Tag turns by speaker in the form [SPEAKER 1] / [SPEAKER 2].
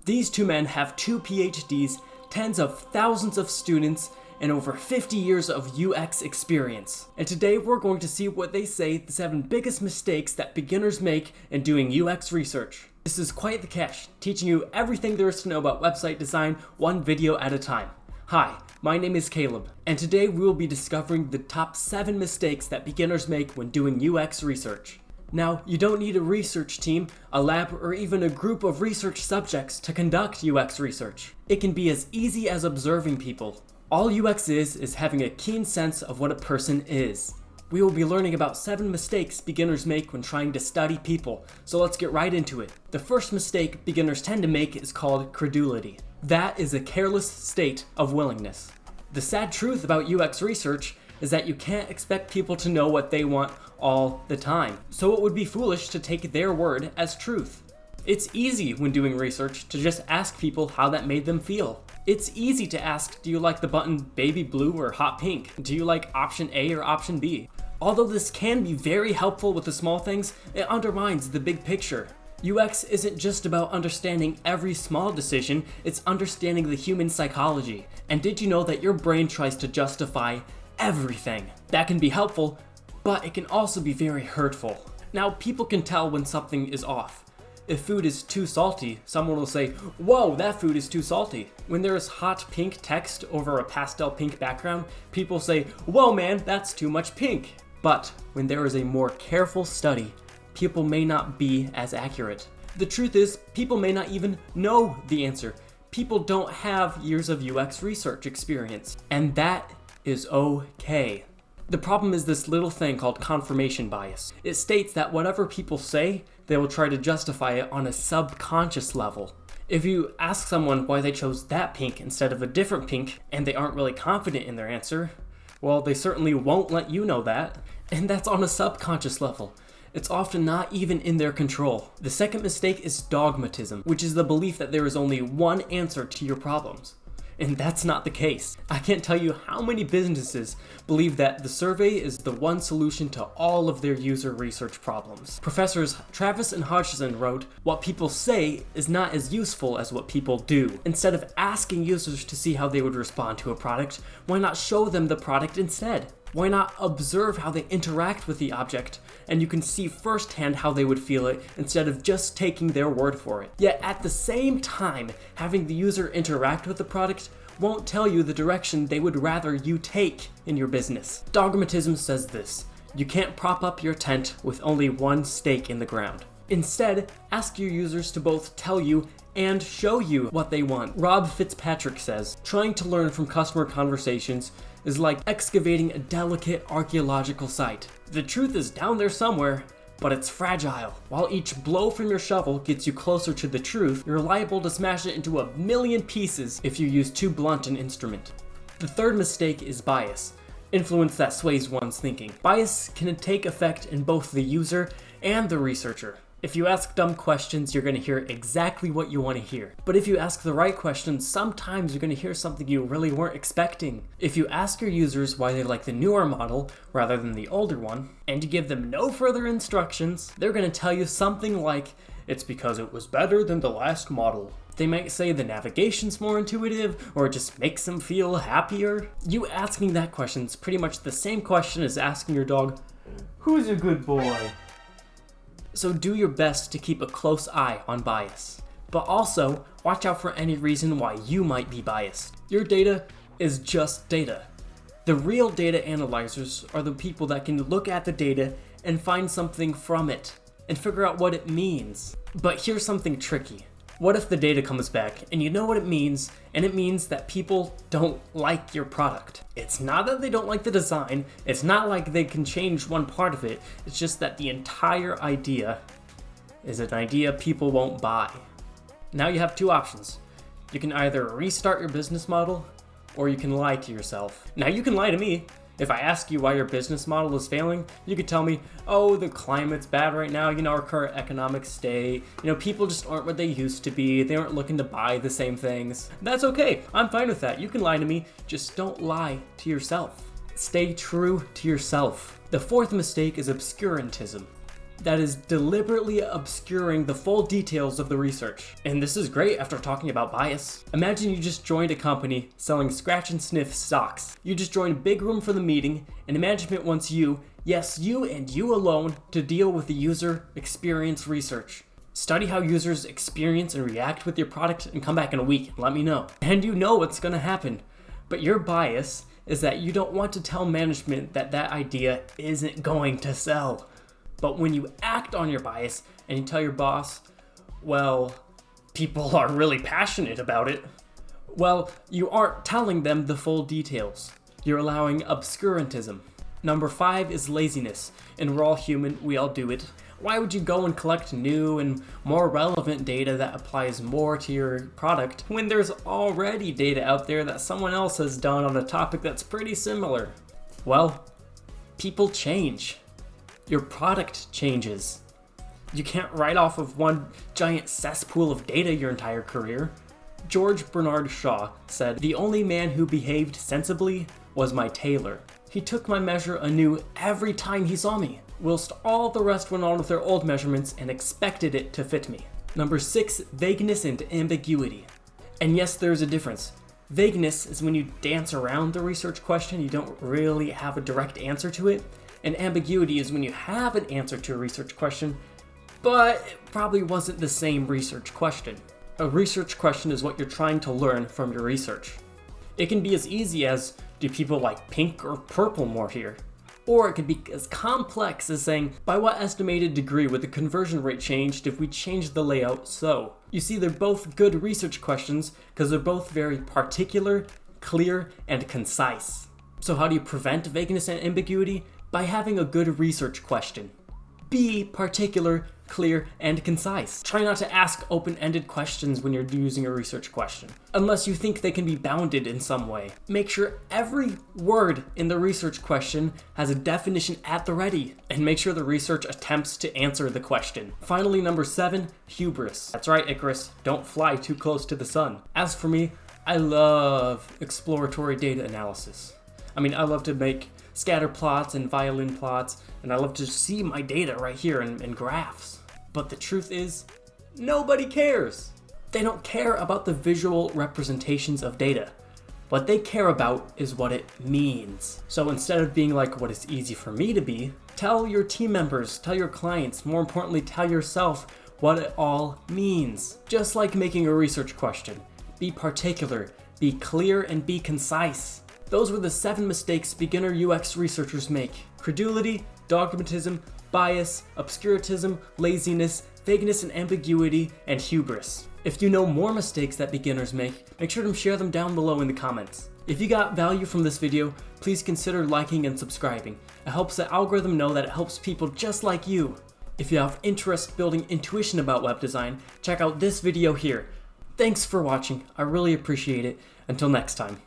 [SPEAKER 1] These two men have 2 PhDs, tens of thousands of students, and over 50 years of UX experience. And today we're going to see what they say the 7 biggest mistakes that beginners make in doing UX research. This is quite the catch, teaching you everything there is to know about website design, one video at a time. Hi, my name is Caleb, and today we will be discovering the top 7 mistakes that beginners make when doing UX research. Now, you don't need a research team, a lab, or even a group of research subjects to conduct UX research. It can be as easy as observing people. All UX is having a keen sense of what a person is. We will be learning about 7 mistakes beginners make when trying to study people, so let's get right into it. The first mistake beginners tend to make is called credulity. That is a careless state of willingness. The sad truth about UX research is that you can't expect people to know what they want all the time, so it would be foolish to take their word as truth. It's easy when doing research to just ask people how that made them feel. It's easy to ask, do you like the button baby blue or hot pink? Do you like option A or option B? Although this can be very helpful with the small things, it undermines the big picture. UX isn't just about understanding every small decision, it's understanding the human psychology. And did you know that your brain tries to justify everything? That can be helpful, but it can also be very hurtful. Now, people can tell when something is off. If food is too salty, someone will say, "Whoa, that food is too salty." When there is hot pink text over a pastel pink background, people say, "Whoa man, that's too much pink." But when there is a more careful study, people may not be as accurate. The truth is, people may not even know the answer. People don't have years of UX research experience, and that is okay. The problem is this little thing called confirmation bias. It states that whatever people say, they will try to justify it on a subconscious level. If you ask someone why they chose that pink instead of a different pink, and they aren't really confident in their answer, well, they certainly won't let you know that, and that's on a subconscious level. It's often not even in their control. The second mistake is dogmatism, which is the belief that there is only one answer to your problems. And that's not the case. I can't tell you how many businesses believe that the survey is the one solution to all of their user research problems. Professors Travis and Hodgson wrote, "What people say is not as useful as what people do." Instead of asking users to see how they would respond to a product, why not show them the product instead? Why not observe how they interact with the object, and you can see firsthand how they would feel it instead of just taking their word for it. Yet at the same time, having the user interact with the product won't tell you the direction they would rather you take in your business. Dogmatism says this: you can't prop up your tent with only one stake in the ground. Instead, ask your users to both tell you and show you what they want. Rob Fitzpatrick says, "Trying to learn from customer conversations is like excavating a delicate archaeological site. The truth is down there somewhere, but it's fragile. While each blow from your shovel gets you closer to the truth, you're liable to smash it into a million pieces if you use too blunt an instrument." The third mistake is bias, influence that sways one's thinking. Bias can take effect in both the user and the researcher. If you ask dumb questions, you're going to hear exactly what you want to hear. But if you ask the right questions, sometimes you're going to hear something you really weren't expecting. If you ask your users why they like the newer model rather than the older one, and you give them no further instructions, they're going to tell you something like, "It's because it was better than the last model." They might say the navigation's more intuitive, or it just makes them feel happier. You asking that question is pretty much the same question as asking your dog, "Who's a good boy?" So do your best to keep a close eye on bias. But also, watch out for any reason why you might be biased. Your data is just data. The real data analyzers are the people that can look at the data and find something from it and figure out what it means. But here's something tricky. What if the data comes back and you know what it means, and it means that people don't like your product? It's not that they don't like the design, it's not like they can change one part of it, it's just that the entire idea is an idea people won't buy. Now you have 2 options. You can either restart your business model, or you can lie to yourself. Now you can lie to me. If I ask you why your business model is failing, you could tell me, "Oh, the climate's bad right now, our current economic state, people just aren't what they used to be, they aren't looking to buy the same things." That's okay, I'm fine with that. You can lie to me, just don't lie to yourself. Stay true to yourself. The fourth mistake is obscurantism. that is deliberately obscuring the full details of the research. And this is great after talking about bias. Imagine you just joined a company selling scratch and sniff stocks. You just joined a big room for the meeting, and management wants you, yes, you and you alone, to deal with the user experience research. Study how users experience and react with your product and come back in a week and let me know. And you know what's gonna happen. But your bias is that you don't want to tell management that that idea isn't going to sell. But when you act on your bias and you tell your boss, well, people are really passionate about it, well, you aren't telling them the full details. You're allowing obscurantism. Number 5 is laziness, and we're all human, we all do it. Why would you go and collect new and more relevant data that applies more to your product when there's already data out there that someone else has done on a topic that's pretty similar? Well, people change. Your product changes. You can't write off of one giant cesspool of data your entire career. George Bernard Shaw said, "The only man who behaved sensibly was my tailor. He took my measure anew every time he saw me, whilst all the rest went on with their old measurements and expected it to fit me." Number 6, vagueness and ambiguity. And yes, there's a difference. Vagueness is when you dance around the research question, you don't really have a direct answer to it. And ambiguity is when you have an answer to a research question, but it probably wasn't the same research question. A research question is what you're trying to learn from your research. It can be as easy as, do people like pink or purple more here? Or it could be as complex as saying, by what estimated degree would the conversion rate change if we changed the layout so? You see, they're both good research questions because they're both very particular, clear, and concise. So how do you prevent vagueness and ambiguity? By having a good research question. Be particular, clear, and concise. Try not to ask open-ended questions when you're using a research question, unless you think they can be bounded in some way. Make sure every word in the research question has a definition at the ready, and make sure the research attempts to answer the question. Finally, number 7, hubris. That's right, Icarus, don't fly too close to the sun. As for me, I love exploratory data analysis. I love to make scatter plots and violin plots, and I love to see my data right here in graphs. But the truth is, nobody cares. They don't care about the visual representations of data. What they care about is what it means. So instead of being like what is easy for me to be, tell your team members, tell your clients, more importantly, tell yourself what it all means. Just like making a research question. Be particular, be clear, and be concise. Those were the 7 mistakes beginner UX researchers make. Credulity, dogmatism, bias, obscurantism, laziness, vagueness and ambiguity, and hubris. If you know more mistakes that beginners make sure to share them down below in the comments. If you got value from this video, please consider liking and subscribing. It helps the algorithm know that it helps people just like you. If you have interest building intuition about web design, check out this video here. Thanks for watching, I really appreciate it. Until next time.